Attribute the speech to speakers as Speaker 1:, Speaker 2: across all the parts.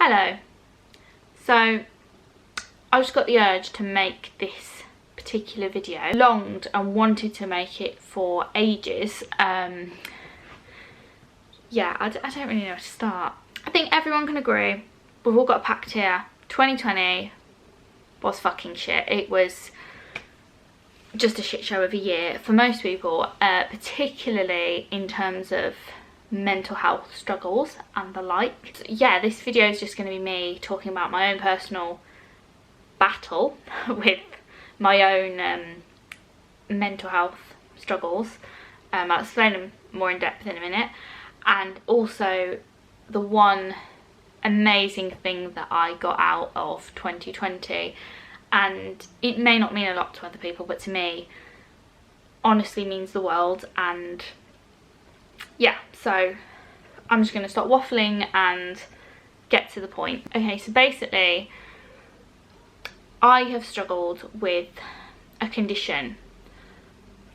Speaker 1: Hello. So I just got the urge to make this particular video. Longed and wanted to make it for ages. Yeah, I don't really know where to start. I think everyone can agree, we've all got a pact here. 2020 was fucking shit. It was just a shit show of a year for most people, particularly in terms of mental health struggles and the like. So yeah, this video is just going to be me talking about my own personal battle with my own mental health struggles. I'll explain them more in depth in a minute, and also the one amazing thing that I got out of 2020, and it may not mean a lot to other people, but to me honestly means the world. And yeah, so I'm just going to stop waffling and get to the point. Okay, so basically I have struggled with a condition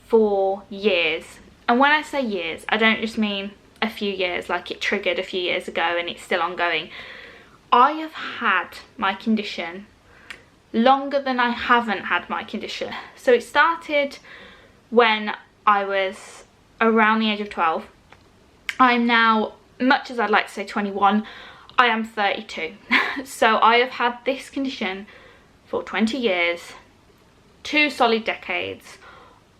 Speaker 1: for years, and when I say years, I don't just mean a few years, like it triggered a few years ago and it's still ongoing. I have had my condition longer than I haven't had my condition. So it started when I was around the age of 12. I'm now, much as I'd like to say 21, I am 32. So I have had this condition for 20 years, 2 solid decades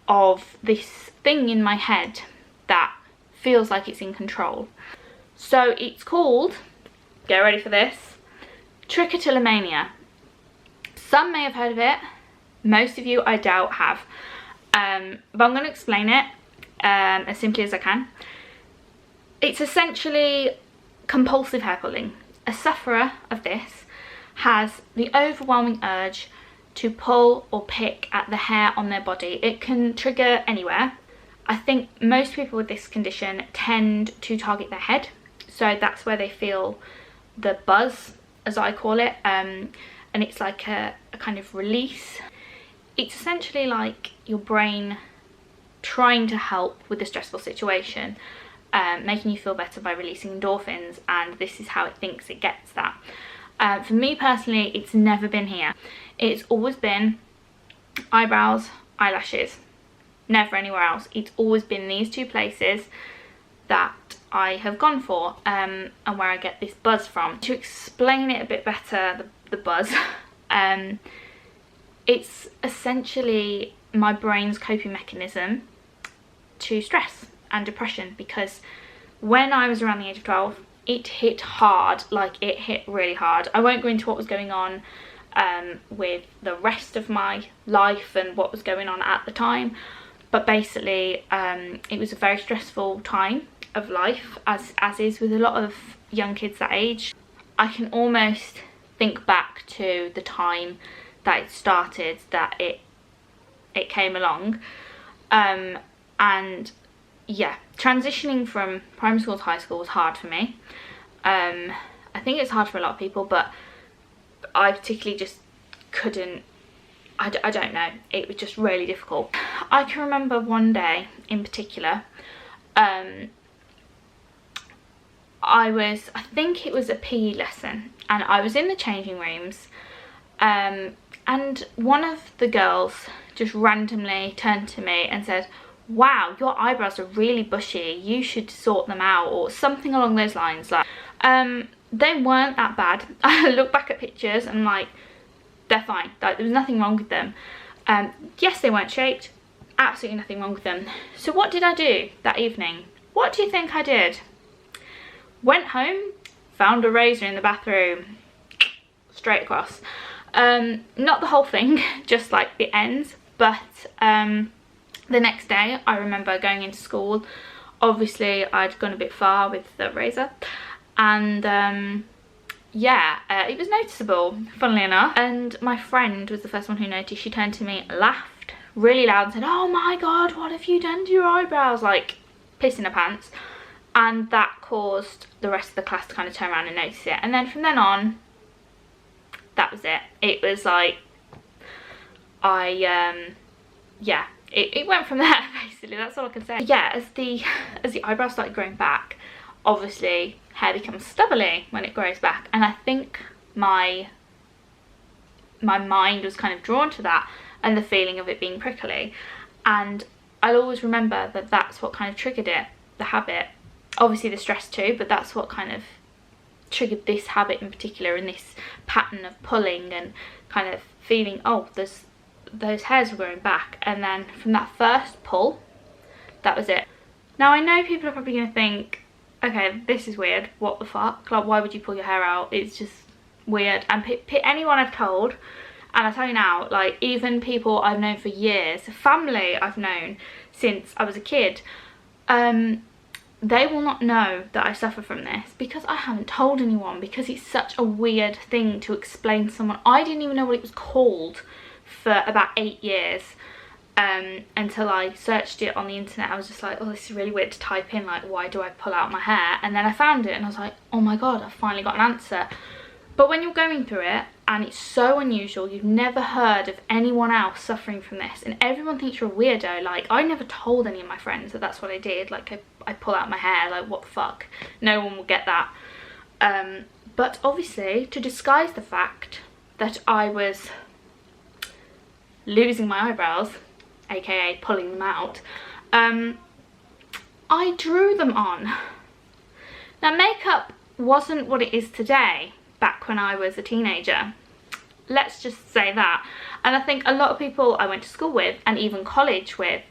Speaker 1: of this thing in my head that feels like it's in control. So it's called, get ready for this, trichotillomania. Some may have heard of it, most of you I doubt have, but I'm going to explain it as simply as I can. It's essentially compulsive hair pulling. A sufferer of this has the overwhelming urge to pull or pick at the hair on their body. It can trigger anywhere. I think most people with this condition tend to target their head, so that's where they feel the buzz, as I call it, and it's like a kind of release. It's essentially like your brain trying to help with a stressful situation, making you feel better by releasing endorphins, and this is how it thinks it gets that. For me personally, it's never been here. It's always been eyebrows, eyelashes, never anywhere else. It's always been these 2 places that I have gone for, and where I get this buzz from. To explain it a bit better, the buzz, it's essentially my brain's coping mechanism to stress and depression, because when I was around the age of 12, it hit hard, like it hit really hard. I won't go into what was going on with the rest of my life and what was going on at the time, but basically it was a very stressful time of life, as is with a lot of young kids that age. I can almost think back to the time that it started, that it came along, and yeah, transitioning from primary school to high school was hard for me. I think it's hard for a lot of people, but I particularly just couldn't, I don't know, it was just really difficult. I can remember one day in particular, I think it was a PE lesson, and I was in the changing rooms, and one of the girls just randomly turned to me and said, "Wow, your eyebrows are really bushy, you should sort them out," or something along those lines. Like, they weren't that bad. I look back at pictures and I'm like, they're fine, like there was nothing wrong with them. Yes, they weren't shaped, absolutely nothing wrong with them. So what did I do that evening? What do you think I did? Went home, found a razor in the bathroom, straight across. Not the whole thing, just like the ends, but the next day I remember going into school. Obviously I'd gone a bit far with the razor, and yeah, it was noticeable, funnily enough, and my friend was the first one who noticed. She turned to me, laughed really loud and said, "Oh my god, what have you done to your eyebrows?" Like pissing her pants. And that caused the rest of the class to kind of turn around and notice it, and then from then on, that was it. It was like, yeah, it went from there, basically. That's all I can say. Yeah, as the eyebrows started growing back, obviously hair becomes stubbly when it grows back, and I think my mind was kind of drawn to that and the feeling of it being prickly, and I'll always remember that that's what kind of triggered it, the habit. Obviously the stress too, but that's what kind of triggered this habit in particular, and this pattern of pulling and kind of feeling, oh, those hairs were growing back. And then from that first pull, that was it. Now I know people are probably going to think, okay, this is weird, what the fuck, like why would you pull your hair out? It's just weird. And anyone I've told, and I tell you now, like even people I've known for years, family I've known since I was a kid, they will not know that I suffer from this because I haven't told anyone, because it's such a weird thing to explain to someone. I didn't even know what it was called for about 8 years, until I searched it on the internet. I was just like, oh, this is really weird to type in, like why do I pull out my hair? And then I found it and I was like, oh my god, I finally got an answer. But when you're going through it and it's so unusual, you've never heard of anyone else suffering from this, and everyone thinks you're a weirdo. Like I never told any of my friends that that's what I did, like I pull out my hair, like what the fuck, no one will get that. But obviously to disguise the fact that I was losing my eyebrows, aka pulling them out, I drew them on. Now makeup wasn't what it is today back when I was a teenager, let's just say that. And I think a lot of people I went to school with and even college with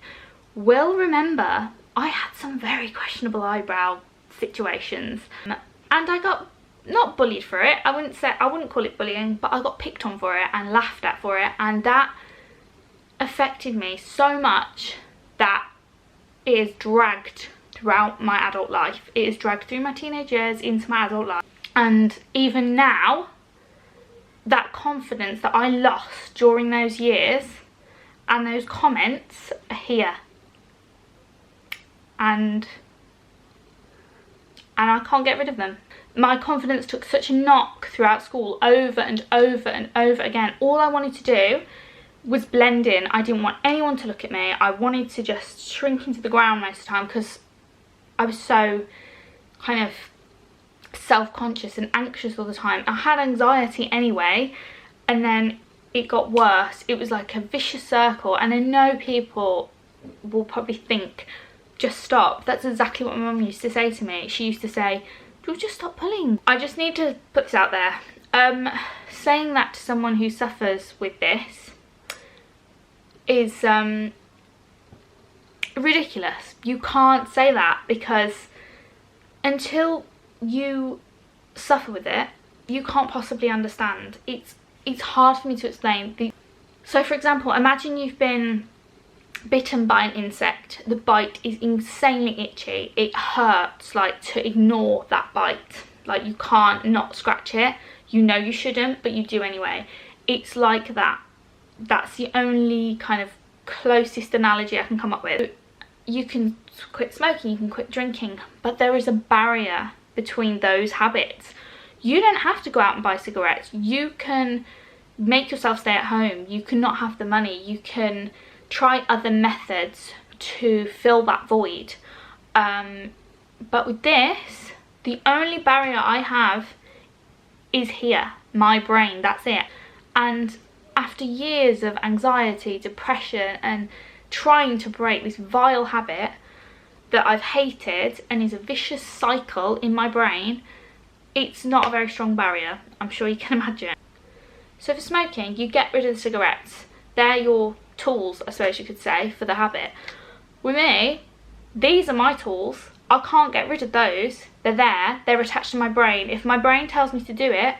Speaker 1: will remember I had some very questionable eyebrow situations, and I got not bullied for it. I wouldn't call it bullying, but I got picked on for it and laughed at for it, and that affected me so much that it is dragged throughout my adult life. It is dragged through my teenage years into my adult life. And even now, that confidence that I lost during those years and those comments are here. And I can't get rid of them. My confidence took such a knock throughout school, over and over and over again. All I wanted to do was blend in. I didn't want anyone to look at me. I wanted to just shrink into the ground most of the time because I was so kind of self-conscious and anxious all the time. I had anxiety anyway, and then it got worse. It was like a vicious circle, and I know people will probably think, just stop. That's exactly what my mum used to say to me. She used to say, you'll just stop pulling. I just need to put this out there. Saying that to someone who suffers with this is ridiculous. You can't say that, because until you suffer with it, you can't possibly understand. It's hard for me to explain. So for example, imagine you've been bitten by an insect. The bite is insanely itchy. It hurts like to ignore that bite. Like you can't not scratch it. You know you shouldn't, but you do anyway. It's like that. That's the only kind of closest analogy I can come up with. You can quit smoking, you can quit drinking, but there is a barrier between those habits. You don't have to go out and buy cigarettes. You can make yourself stay at home. You can not have the money. You can try other methods to fill that void. But with this, the only barrier I have is here, my brain, that's it. And after years of anxiety, depression, and trying to break this vile habit that I've hated and is a vicious cycle in my brain, it's not a very strong barrier, I'm sure you can imagine. So for smoking, you get rid of the cigarettes. They're your tools, I suppose you could say, for the habit. With me, these are my tools. I can't get rid of those. They're there, they're attached to my brain. If my brain tells me to do it,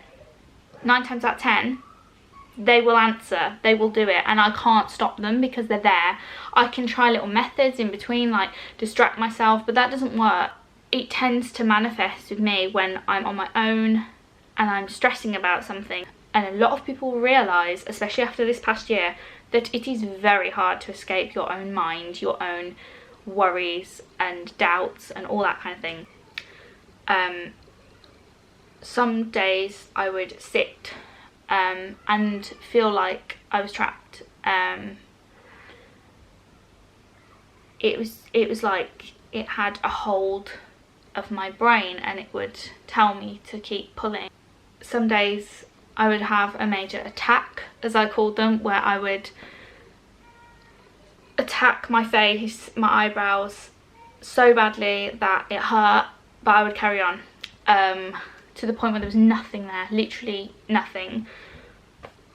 Speaker 1: 9 times out of 10, they will answer, they will do it, and I can't stop them because they're there. I can try little methods in between, like distract myself, but that doesn't work. It tends to manifest with me when I'm on my own and I'm stressing about something. And a lot of people realise, especially after this past year, that it is very hard to escape your own mind, your own worries and doubts and all that kind of thing. Some days I would sit and feel like I was trapped. It was like it had a hold of my brain and it would tell me to keep pulling. Some days I would have a major attack, as I called them, where I would attack my face, my eyebrows so badly that it hurt, but I would carry on, to the point where there was nothing there, literally nothing.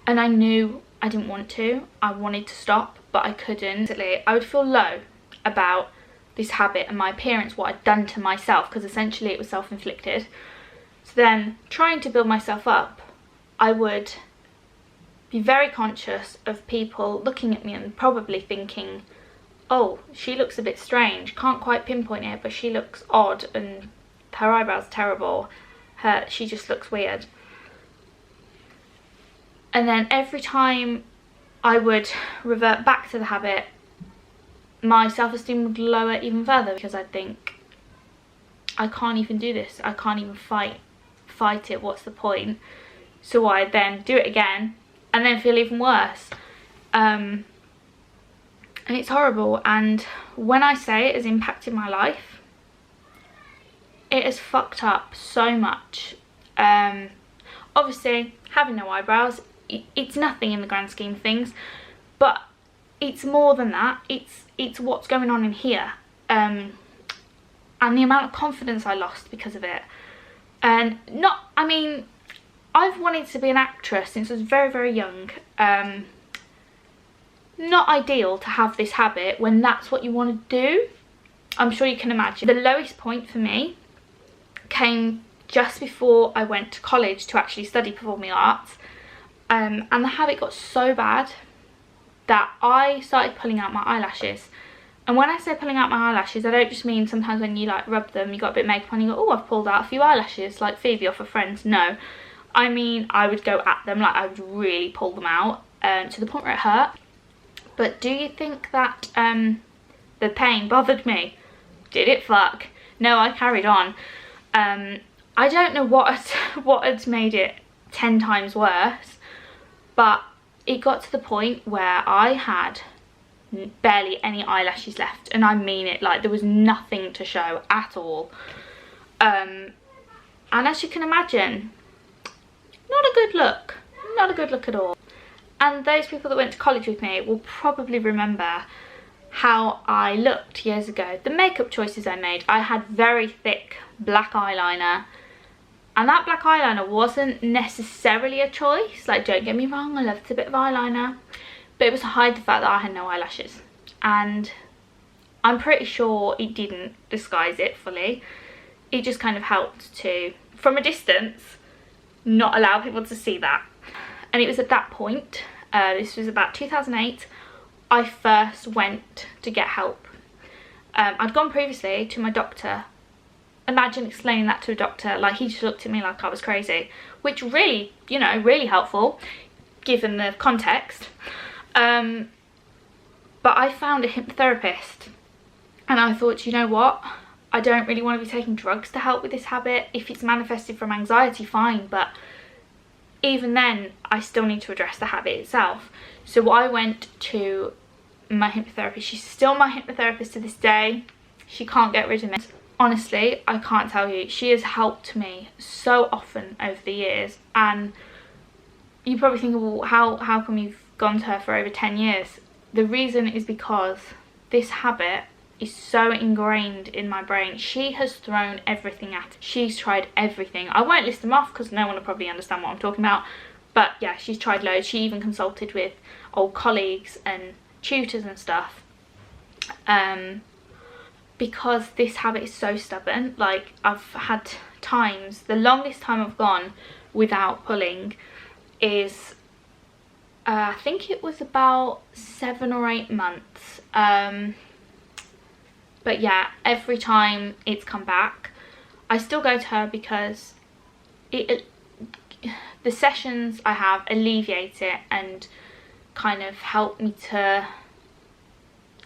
Speaker 1: And I knew I didn't want to. I wanted to stop, but I couldn't. I would feel low about this habit and my appearance, what I'd done to myself, because essentially it was self-inflicted. So then, trying to build myself up, I would be very conscious of people looking at me and probably thinking, oh, she looks a bit strange, can't quite pinpoint it, but she looks odd and her eyebrows are terrible, she just looks weird. And then every time I would revert back to the habit, my self-esteem would lower even further, because I'd think, I can't even do this, I can't even fight it, what's the point? So I'd then do it again and then feel even worse. And it's horrible, and when I say it has impacted my life, it has fucked up so much. Obviously, having no eyebrows, it's nothing in the grand scheme of things, but it's more than that. It's what's going on in here, and the amount of confidence I lost because of it. And I mean, I've wanted to be an actress since I was very, very young. Not ideal to have this habit when that's what you want to do. I'm sure you can imagine. The lowest point for me came just before I went to college to actually study performing arts, and the habit got so bad that I started pulling out my eyelashes. And when I say pulling out my eyelashes, I don't just mean sometimes when you like rub them, you got a bit of makeup on, you go, oh, I've pulled out a few eyelashes, like Phoebe off of Friends. No, I mean I would go at them, like I would really pull them out, to the point where it hurt. But do you think that the pain bothered me? Did it fuck? No, I carried on. I don't know what had made it 10 times worse, but it got to the point where I had barely any eyelashes left, and I mean it, like there was nothing to show at all. And as you can imagine, not a good look, not a good look at all. And those people that went to college with me will probably remember how I looked years ago. The makeup choices I made, I had very thick black eyeliner, and that black eyeliner wasn't necessarily a choice. Like, don't get me wrong, I loved a bit of eyeliner, but it was to hide the fact that I had no eyelashes. And I'm pretty sure it didn't disguise it fully. It just kind of helped to, from a distance, not allow people to see that. And it was at that point, this was about 2008, I first went to get help. I'd gone previously to my doctor. Imagine explaining that to a doctor, like he just looked at me like I was crazy, which really, you know, really helpful given the context. But I found a hypnotherapist, and I thought, you know what, I don't really want to be taking drugs to help with this habit. If it's manifested from anxiety, fine, but even then I still need to address the habit itself. So I went to my hypnotherapist. She's still my hypnotherapist to this day. She can't get rid of me. Honestly, I can't tell you, she has helped me so often over the years. And you probably think, well, how come you've gone to her for over 10 years? The reason is because this habit is so ingrained in my brain. She has thrown everything at it. She's tried everything. I won't list them off because no one will probably understand what I'm talking about. But yeah, she's tried loads. She even consulted with old colleagues and tutors and stuff. Because this habit is so stubborn. Like, I've had times, the longest time I've gone without pulling is, I think it was about 7 or 8 months. But yeah, every time it's come back, I still go to her because the sessions I have alleviate it and kind of help me to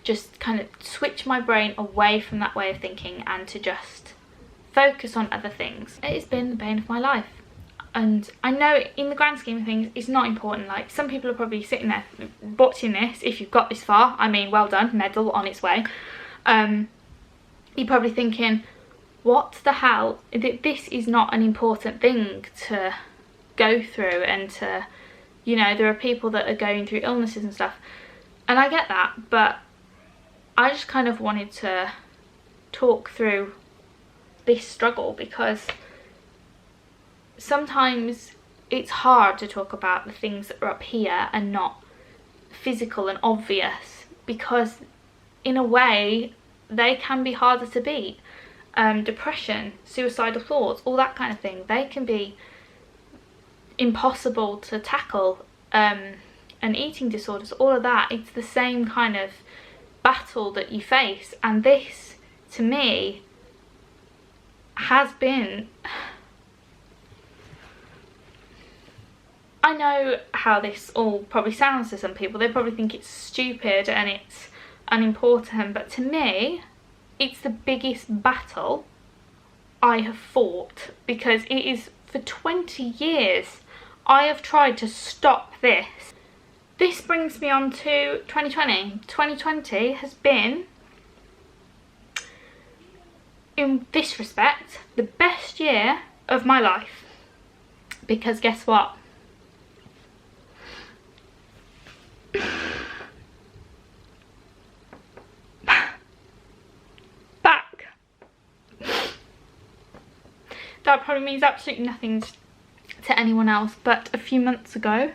Speaker 1: just kind of switch my brain away from that way of thinking and to just focus on other things. It has been the bane of my life, and I know in the grand scheme of things it's not important. Like, some people are probably sitting there watching this, if you've got this far, I mean, well done, medal on its way. You're probably thinking, what the hell, this is not an important thing to go through, and to, you know, there are people that are going through illnesses and stuff, and I get that, but I just kind of wanted to talk through this struggle, because sometimes it's hard to talk about the things that are up here and not physical and obvious, because in a way they can be harder to beat. Depression, suicidal thoughts, all that kind of thing, they can be impossible to tackle, and eating disorders, all of that, it's the same kind of battle that you face. And this, to me, has been, I know how this all probably sounds to some people. They probably think it's stupid and it's unimportant, but to me it's the biggest battle I have fought, because it is, for 20 years I have tried to stop this. This brings me on to 2020. 2020 has been, in this respect, the best year of my life, because guess what? Back. That probably means absolutely nothing to anyone else, but a few months ago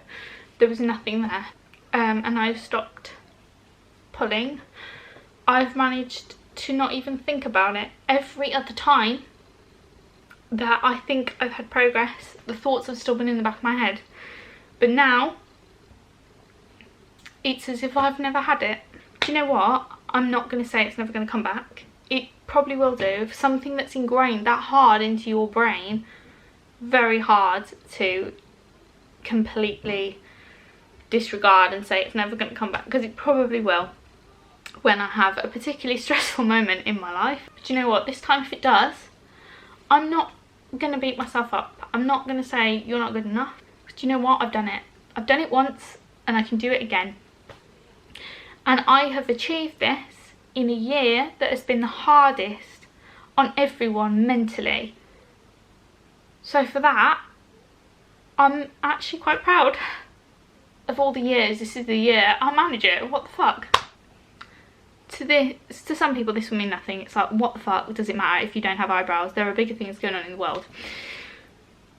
Speaker 1: there was nothing there, and I've stopped pulling. I've managed to not even think about it. Every other time that I think I've had progress, the thoughts have still been in the back of my head, but now it's as if I've never had it. Do you know what? I'm not going to say it's never going to come back. It probably will do. If something that's ingrained that hard into your brain, very hard to completely disregard and say it's never going to come back, because it probably will when I have a particularly stressful moment in my life. But you know what? This time, if it does, I'm not going to beat myself up. I'm not going to say you're not good enough. But you know what? I've done it. I've done it once and I can do it again. And I have achieved this in a year that has been the hardest on everyone mentally. So for that, I'm actually quite proud of all the years. This is the year I manage it. What the fuck? To some people this will mean nothing. It's like, what the fuck does it matter if you don't have eyebrows? There are bigger things going on in the world.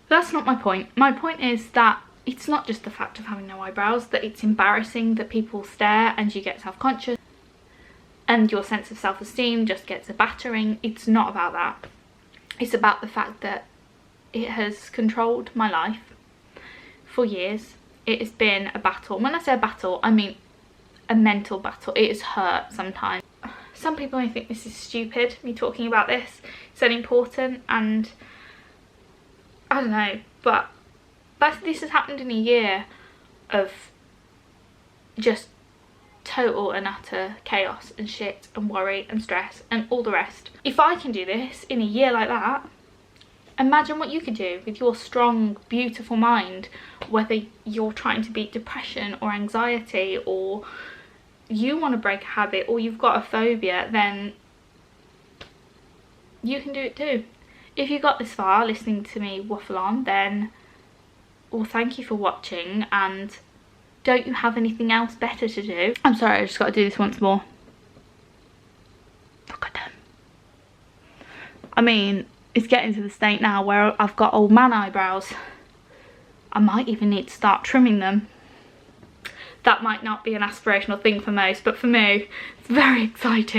Speaker 1: But that's not my point. My point is that it's not just the fact of having no eyebrows, that it's embarrassing, that people stare and you get self-conscious and your sense of self-esteem just gets a battering. It's not about that. It's about the fact that it has controlled my life for years. It has been a battle. When I say a battle, I mean a mental battle. It has hurt sometimes. Some people may think this is stupid, me talking about this. It's unimportant, and I don't know, but this has happened in a year of just total and utter chaos and shit and worry and stress and all the rest. If I can do this in a year like that, imagine what you could do with your strong, beautiful mind, whether you're trying to beat depression or anxiety, or you want to break a habit, or you've got a phobia, then you can do it too. If you got this far listening to me waffle on, then, well, thank you for watching, and don't you have anything else better to do? I'm sorry, I just got to do this once more. Look at them. I mean, it's getting to the state now where I've got old man eyebrows. I might even need to start trimming them. That might not be an aspirational thing for most, but for me, it's very exciting.